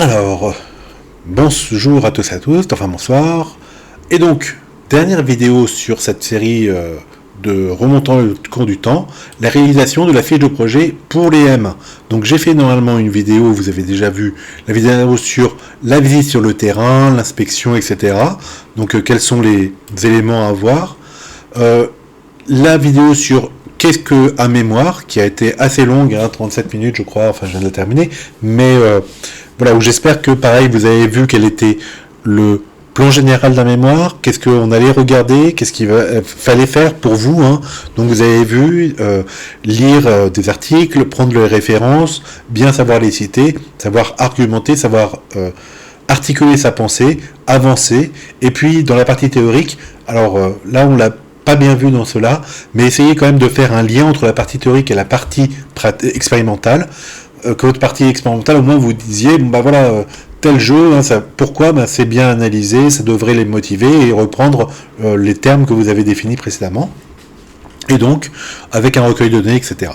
Alors, bonjour à tous et à tous, enfin bonsoir. Et donc, dernière vidéo sur cette série de remontant le cours du temps, la réalisation de la fiche de projet pour les M. Donc j'ai fait normalement une vidéo, vous avez déjà vu la vidéo sur la visite sur le terrain, l'inspection, etc. Donc quels sont les éléments à voir. La vidéo sur qu'est-ce que un mémoire, qui a été assez longue, 37 minutes je crois, enfin je viens de la terminer, mais voilà, où j'espère que pareil vous avez vu quel était le plan général d'un mémoire, qu'est-ce qu'on allait regarder, qu'est-ce qu'il fallait faire pour vous, hein. Donc vous avez vu, lire des articles, prendre les références, bien savoir les citer, savoir argumenter, savoir articuler sa pensée, avancer, et puis dans la partie théorique, alors là on l'a pas bien vu dans cela, mais essayez quand même de faire un lien entre la partie théorique et la partie expérimentale, que votre partie expérimentale, au moins vous disiez, bon bah voilà, tel jeu, hein, ça, pourquoi bah, c'est bien analysé, ça devrait les motiver et reprendre les termes que vous avez définis précédemment, et donc avec un recueil de données, etc.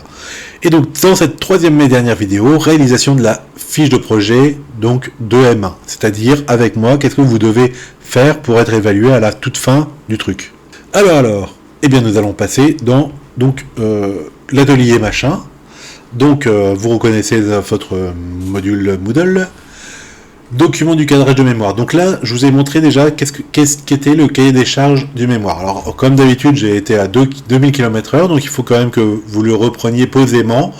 Et donc dans cette troisième et dernière vidéo, réalisation de la fiche de projet donc de M1, c'est-à-dire avec moi, qu'est-ce que vous devez faire pour être évalué à la toute fin du truc. Alors, eh bien nous allons passer dans donc l'atelier machin. Donc vous reconnaissez votre module Moodle. Document du cadrage de mémoire. Donc là, je vous ai montré déjà qu'est-ce qu'était le cahier des charges du mémoire. Alors, comme d'habitude, j'ai été à 2000 km/h, donc il faut quand même que vous le repreniez posément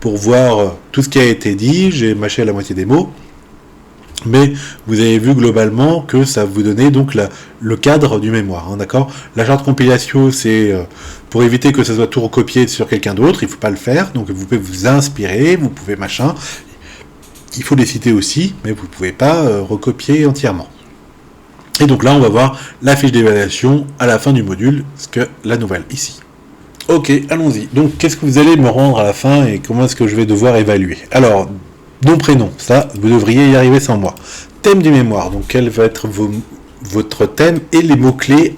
pour voir tout ce qui a été dit. J'ai mâché à la moitié des mots. Mais vous avez vu globalement que ça vous donnait donc le cadre du mémoire, hein, d'accord. La charte compilation, c'est pour éviter que ça soit tout recopié sur quelqu'un d'autre, il ne faut pas le faire, donc vous pouvez vous inspirer, vous pouvez machin, il faut les citer aussi, mais vous ne pouvez pas recopier entièrement. Et donc là, on va voir la fiche d'évaluation à la fin du module, ce que la nouvelle ici. Ok, allons-y. Donc, qu'est-ce que vous allez me rendre à la fin et comment est-ce que je vais devoir évaluer? Alors, nom, prénom, ça, vous devriez y arriver sans moi. Thème du mémoire, donc quel va être votre thème et les mots-clés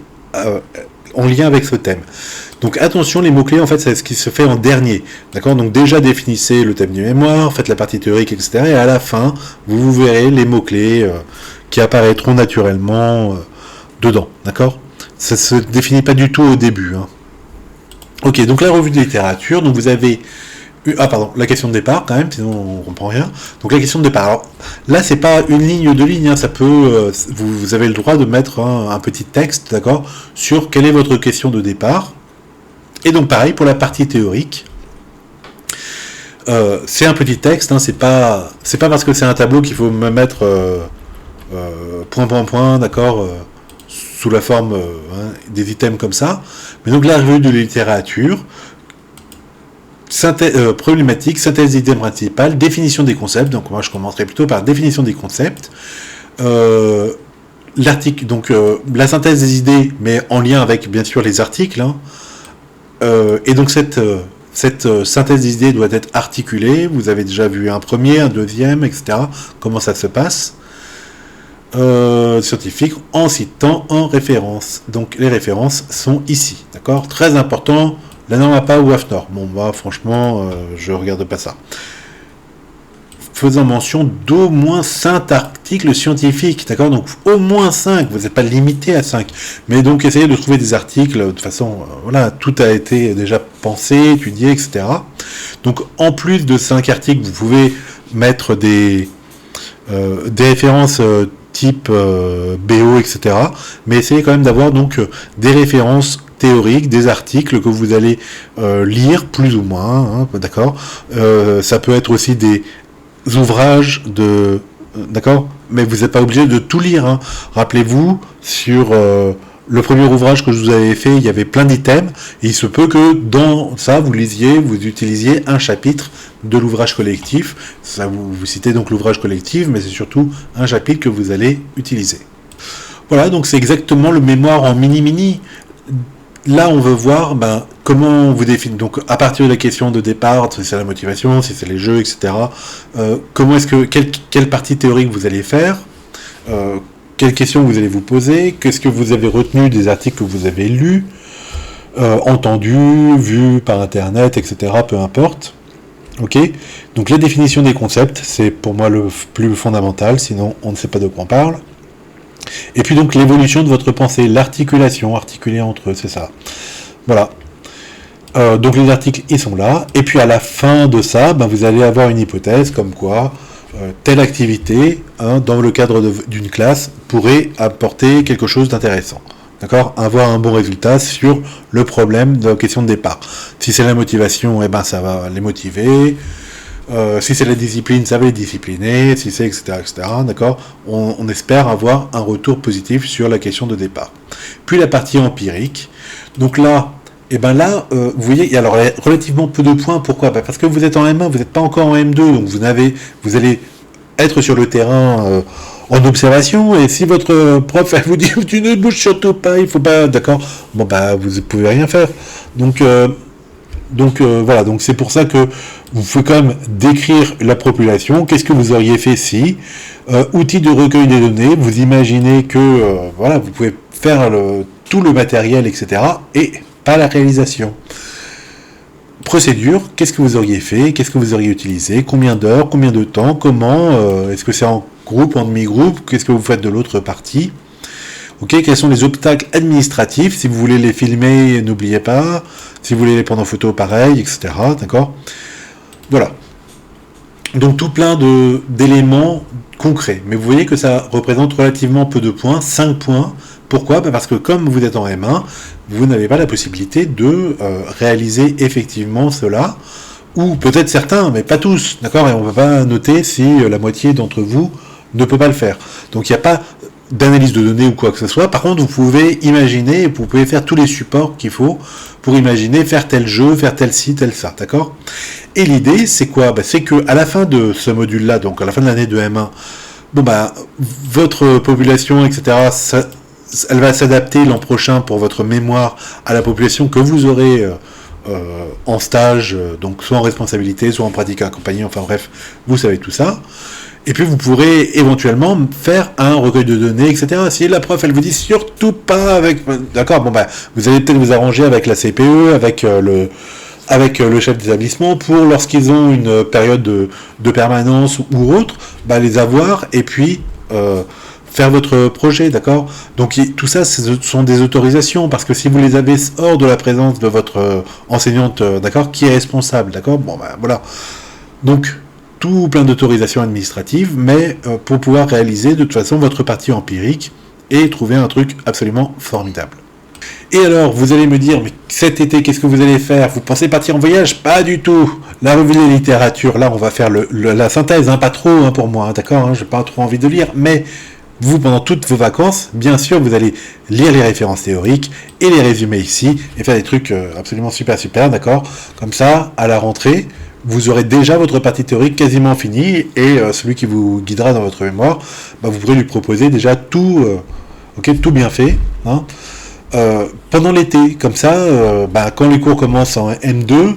en lien avec ce thème. Donc attention, les mots-clés, en fait, c'est ce qui se fait en dernier. D'accord? Donc déjà, définissez le thème du mémoire, faites la partie théorique, etc. Et à la fin, vous verrez les mots-clés qui apparaîtront naturellement dedans. D'accord? Ça ne se définit pas du tout au début. Hein. Ok, donc la revue de littérature, donc vous avez... Ah pardon, la question de départ quand même, sinon on ne comprend rien. Donc la question de départ. Alors, là, c'est pas une ligne, deux lignes, hein, ça peut. Vous avez le droit de mettre un petit texte, d'accord, sur quelle est votre question de départ. Et donc pareil pour la partie théorique. C'est un petit texte, hein, c'est pas parce que c'est un tableau qu'il faut me mettre point, d'accord, sous la forme des items comme ça. Mais donc la revue de littérature. Problématique, synthèse d'idées principales, définition des concepts. Donc moi je commencerai plutôt par définition des concepts. L'article, donc la synthèse des idées, mais en lien avec bien sûr les articles. Hein. Et donc cette synthèse des idées doit être articulée. Vous avez déjà vu un premier, un deuxième, etc. Comment ça se passe. Scientifique en citant en référence. Donc les références sont ici, d'accord. Très important. La norme APA ou AFNOR. Bon, bah, franchement, je regarde pas ça. Faisant mention d'au moins 5 articles scientifiques, d'accord? Donc, au moins 5, vous n'êtes pas limité à 5. Mais donc, essayez de trouver des articles, de façon, voilà, tout a été déjà pensé, étudié, etc. Donc, en plus de 5 articles, vous pouvez mettre des références type BO, etc. Mais essayez quand même d'avoir donc des références théoriques, des articles que vous allez lire plus ou moins, hein, d'accord. Ça peut être aussi des ouvrages de, d'accord, mais vous n'êtes pas obligé de tout lire. Hein. Rappelez-vous sur le premier ouvrage que je vous avais fait, il y avait plein d'items, et il se peut que dans ça vous utilisiez un chapitre de l'ouvrage collectif. Ça vous citez donc l'ouvrage collectif, mais c'est surtout un chapitre que vous allez utiliser. Voilà, donc c'est exactement le mémoire en mini-mini. Là, on veut voir comment vous définissez, donc à partir de la question de départ, si c'est la motivation, si c'est les jeux, etc. Comment est-ce que quelle partie théorique vous allez faire, quelles questions vous allez vous poser, qu'est-ce que vous avez retenu des articles que vous avez lus, entendus, vus par internet, etc. Peu importe. Ok, donc la définition des concepts, c'est pour moi le plus fondamental, sinon on ne sait pas de quoi on parle. Et puis donc l'évolution de votre pensée, l'articulation, articuler entre eux, c'est ça. Voilà. Donc les articles, ils sont là. Et puis à la fin de ça, vous allez avoir une hypothèse comme quoi telle activité, dans le cadre d'une classe, pourrait apporter quelque chose d'intéressant. D'accord ? Avoir un bon résultat sur le problème de la question de départ. Si c'est la motivation, ça va les motiver. Si c'est la discipline, ça va les discipliner. Si c'est etc., d'accord ? On espère avoir un retour positif sur la question de départ. Puis la partie empirique. Donc là, vous voyez, il y a alors relativement peu de points. Pourquoi ? Parce que vous êtes en M1, vous n'êtes pas encore en M2, donc vous allez être sur le terrain en observation, et si votre prof vous dit tu ne bouges surtout pas, il faut pas, d'accord, vous pouvez rien faire. Donc voilà, donc c'est pour ça que vous pouvez quand même décrire la population. Qu'est-ce que vous auriez fait si outil de recueil des données, vous imaginez que vous pouvez faire tout le matériel, etc., et pas la réalisation. Procédure, qu'est-ce que vous auriez fait, qu'est-ce que vous auriez utilisé, combien d'heures, combien de temps, comment, est-ce que c'est en groupe, en demi-groupe, qu'est-ce que vous faites de l'autre partie. Ok, quels sont les obstacles administratifs, si vous voulez les filmer, n'oubliez pas, si vous voulez les prendre en photo, pareil, etc., d'accord. Voilà. Donc tout plein d'éléments concrets, mais vous voyez que ça représente relativement peu de points, 5 points. Pourquoi ? Parce que comme vous êtes en M1, vous n'avez pas la possibilité de réaliser effectivement cela, ou peut-être certains, mais pas tous, d'accord ? Et on ne peut pas noter si la moitié d'entre vous ne peut pas le faire. Donc il n'y a pas d'analyse de données ou quoi que ce soit. Par contre, vous pouvez imaginer, vous pouvez faire tous les supports qu'il faut pour imaginer faire tel jeu, faire tel ci, tel ça, d'accord ? Et l'idée, c'est quoi ? C'est que à la fin de ce module-là, donc à la fin de l'année de M1, votre population, etc., elle va s'adapter l'an prochain pour votre mémoire à la population que vous aurez en stage, donc soit en responsabilité, soit en pratique accompagnée, enfin bref, vous savez tout ça. Et puis vous pourrez éventuellement faire un recueil de données, etc. Si la prof, elle vous dit surtout pas avec... D'accord, vous allez peut-être vous arranger avec la CPE, avec le chef d'établissement, pour lorsqu'ils ont une période de permanence ou autre, les avoir, et puis... faire votre projet, d'accord ? Donc tout ça, ce sont des autorisations, parce que si vous les avez hors de la présence de votre enseignante, d'accord, qui est responsable, d'accord ? Voilà. Donc, tout plein d'autorisations administratives, mais pour pouvoir réaliser de toute façon votre partie empirique et trouver un truc absolument formidable. Et alors, vous allez me dire, mais cet été, qu'est-ce que vous allez faire ? Vous pensez partir en voyage ? Pas du tout. La revue de littérature, là, on va faire la synthèse, pas trop pour moi, d'accord, j'ai pas trop envie de lire, mais... Vous, pendant toutes vos vacances, bien sûr, vous allez lire les références théoriques et les résumés ici, et faire des trucs absolument super, d'accord ? Comme ça, à la rentrée, vous aurez déjà votre partie théorique quasiment finie, et celui qui vous guidera dans votre mémoire, vous pourrez lui proposer déjà tout bien fait, hein, pendant l'été. Comme ça, quand les cours commencent en M2,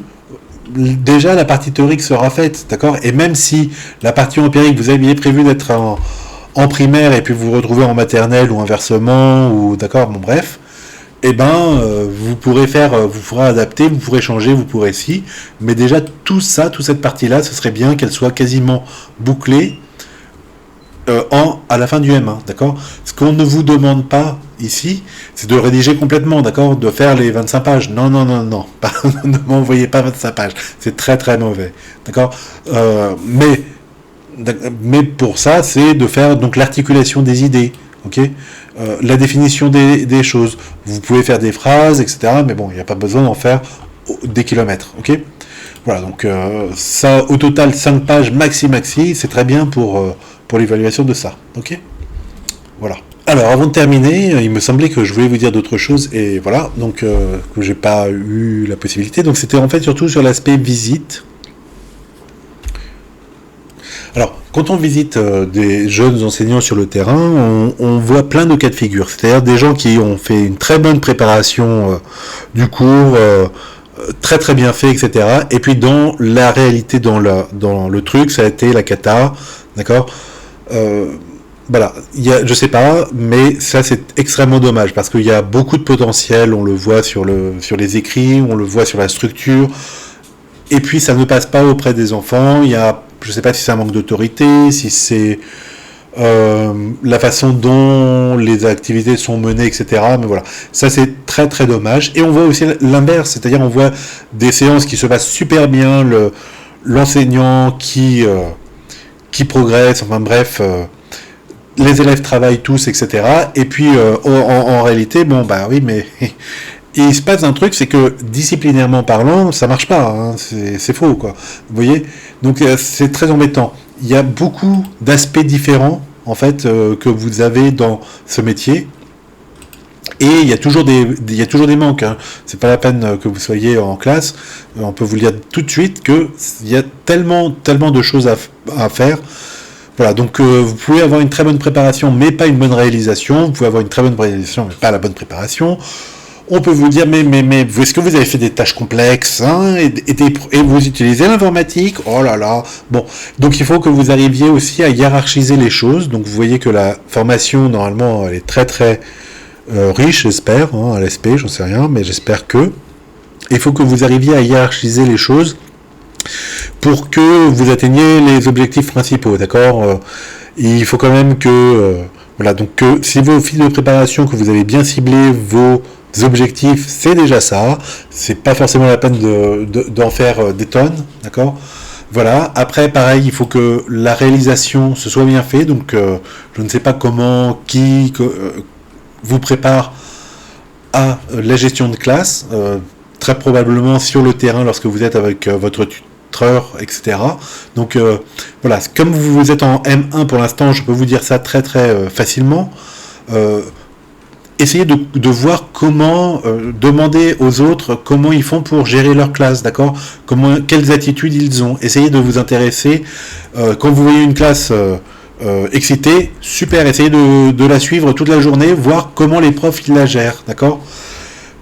déjà la partie théorique sera faite, d'accord ? Et même si la partie empirique, vous aviez prévu d'être en primaire et puis vous vous retrouvez en maternelle ou inversement, ou d'accord, bref, vous pourrez vous pourrez adapter, vous pourrez changer, vous pourrez mais déjà tout ça, toute cette partie-là, ce serait bien qu'elle soit quasiment bouclée à la fin du M1, d'accord ? Ce qu'on ne vous demande pas ici, c'est de rédiger complètement, d'accord ? De faire les 25 pages. Non, ne m'envoyez pas 25 pages, c'est très très mauvais, d'accord ? Mais pour ça, c'est de faire donc l'articulation des idées, ok ? La définition des choses. Vous pouvez faire des phrases, etc. Mais il n'y a pas besoin d'en faire des kilomètres, ok ? Voilà, donc ça, au total, 5 pages maxi, c'est très bien pour l'évaluation de ça, ok ? Voilà. Alors, avant de terminer, il me semblait que je voulais vous dire d'autres choses, et voilà, donc que j'ai pas eu la possibilité. Donc c'était en fait surtout sur l'aspect visite. Alors, quand on visite des jeunes enseignants sur le terrain, on voit plein de cas de figure. C'est-à-dire des gens qui ont fait une très bonne préparation du cours, très très bien fait, etc. Et puis dans la réalité, dans le truc, ça a été la cata, d'accord ? Voilà, je sais pas, mais ça c'est extrêmement dommage, parce qu'il y a beaucoup de potentiel, on le voit sur les écrits, on le voit sur la structure. et puis ça ne passe pas auprès des enfants. Il y a, je ne sais pas si c'est un manque d'autorité, si c'est la façon dont les activités sont menées, etc. Mais voilà, ça c'est très très dommage. Et on voit aussi l'inverse, c'est-à-dire on voit des séances qui se passent super bien, l'enseignant qui progresse, enfin bref, les élèves travaillent tous, etc. Et puis en réalité, bon bah oui, mais il se passe un truc, c'est que disciplinairement parlant, ça marche pas, hein, c'est faux, quoi. Vous voyez? Donc c'est très embêtant. Il y a beaucoup d'aspects différents, en fait, que vous avez dans ce métier. Et il y a toujours des manques, hein. C'est pas la peine que vous soyez en classe. On peut vous le dire tout de suite que il y a tellement de choses à faire. Voilà, donc vous pouvez avoir une très bonne préparation, mais pas une bonne réalisation. Vous pouvez avoir une très bonne réalisation, mais pas la bonne préparation. On peut vous dire, mais, est-ce que vous avez fait des tâches complexes, hein, et vous utilisez l'informatique? Oh là là. Bon, donc il faut que vous arriviez aussi à hiérarchiser les choses. Donc vous voyez que la formation, normalement, elle est très très riche, j'espère, hein, à l'SP, j'en sais rien, mais j'espère que. Il faut que vous arriviez à hiérarchiser les choses pour que vous atteigniez les objectifs principaux, d'accord? Il faut quand même que... voilà, donc si vos fiches de préparation, que vous avez bien ciblé vos objectifs, c'est déjà ça. C'est pas forcément la peine d'en faire des tonnes, d'accord? Voilà, après pareil, il faut que la réalisation se soit bien fait, donc je ne sais pas comment, qui vous prépare à la gestion de classe, très probablement sur le terrain lorsque vous êtes avec votre tuteur, etc. Donc voilà, comme vous êtes en M1 pour l'instant, je peux vous dire ça très très facilement. Essayez de voir comment demander aux autres comment ils font pour gérer leur classe, d'accord? Quelles attitudes ils ont. Essayez de vous intéresser. Quand vous voyez une classe excitée, super, essayez de la suivre toute la journée, voir comment les profs ils la gèrent, d'accord?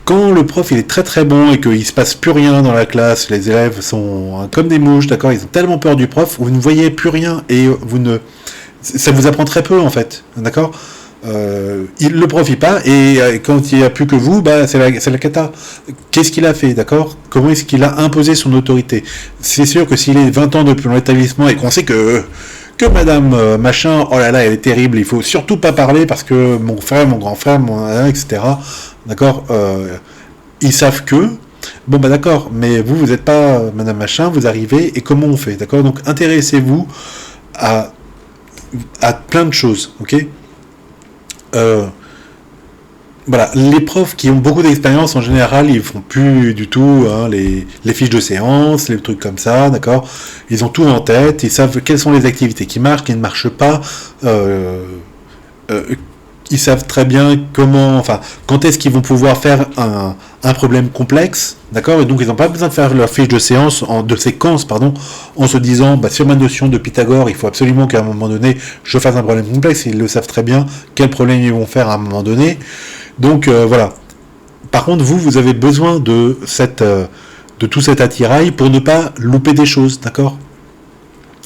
Quand le prof il est très très bon et qu'il se passe plus rien dans la classe, les élèves sont comme des mouches, d'accord? Ils ont tellement peur du prof, vous ne voyez plus rien et ça vous apprend très peu en fait, d'accord? Le prof il part et quand il n'y a plus que vous, bah, c'est la cata. Qu'est-ce qu'il a fait, d'accord? Comment est-ce qu'il a imposé son autorité? C'est sûr que s'il est 20 ans depuis l'établissement et qu'on sait que madame machin, oh là là, elle est terrible, il faut surtout pas parler parce que mon frère, mon grand frère, etc. D'accord? Ils savent que, bon bah d'accord, mais vous n'êtes pas madame machin, vous arrivez et comment on fait, d'accord? Donc intéressez-vous à plein de choses, ok? Voilà, les profs qui ont beaucoup d'expérience, en général, ils font plus du tout hein, les fiches de séance, les trucs comme ça, d'accord? Ils ont tout en tête, ils savent quelles sont les activités qui marchent, qui ne marchent pas. Ils savent très bien quand est-ce qu'ils vont pouvoir faire un problème complexe, d'accord? Et donc ils n'ont pas besoin de faire leur fiche de séquence, en se disant, bah, sur ma notion de Pythagore, il faut absolument qu'à un moment donné, je fasse un problème complexe. Ils le savent très bien, quel problème ils vont faire à un moment donné. Donc voilà. Par contre, vous avez besoin de tout cet attirail pour ne pas louper des choses, d'accord?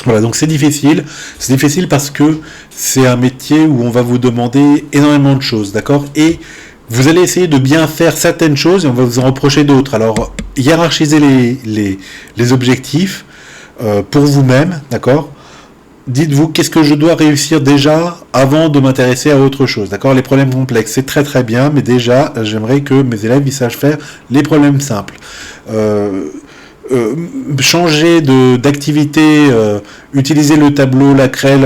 Voilà, donc c'est difficile. C'est difficile parce que c'est un métier où on va vous demander énormément de choses, d'accord? Et vous allez essayer de bien faire certaines choses et on va vous en reprocher d'autres. Alors, hiérarchisez les objectifs pour vous-même, d'accord? Dites-vous, qu'est-ce que je dois réussir déjà avant de m'intéresser à autre chose, d'accord? Les problèmes complexes, c'est très très bien, mais déjà, j'aimerais que mes élèves ils sachent faire les problèmes simples. Changer d'activité, utiliser le tableau, la craie,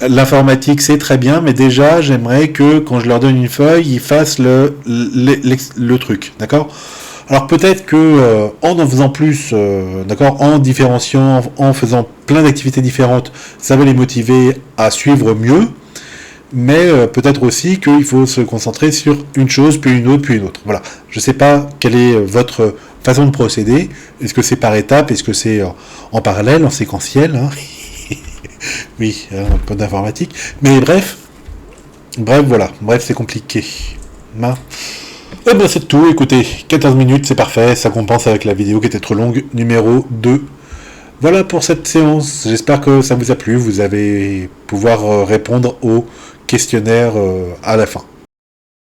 l'informatique, c'est très bien, mais déjà, j'aimerais que quand je leur donne une feuille, ils fassent le truc, d'accord? Alors peut-être que en faisant plus, d'accord, en différenciant, en faisant plein d'activités différentes, ça va les motiver à suivre mieux, mais peut-être aussi qu'il faut se concentrer sur une chose, puis une autre, puis une autre. Voilà. Je ne sais pas quelle est votre façon de procéder. Est-ce que c'est par étapes? Est-ce que c'est en parallèle, en séquentiel, hein? Oui, un peu d'informatique. Mais bref, voilà. Bref, c'est compliqué. Eh bien, c'est tout. Écoutez, 14 minutes, c'est parfait. Ça compense avec la vidéo qui était trop longue, numéro 2. Voilà pour cette séance. J'espère que ça vous a plu. Vous allez pouvoir répondre au questionnaire à la fin.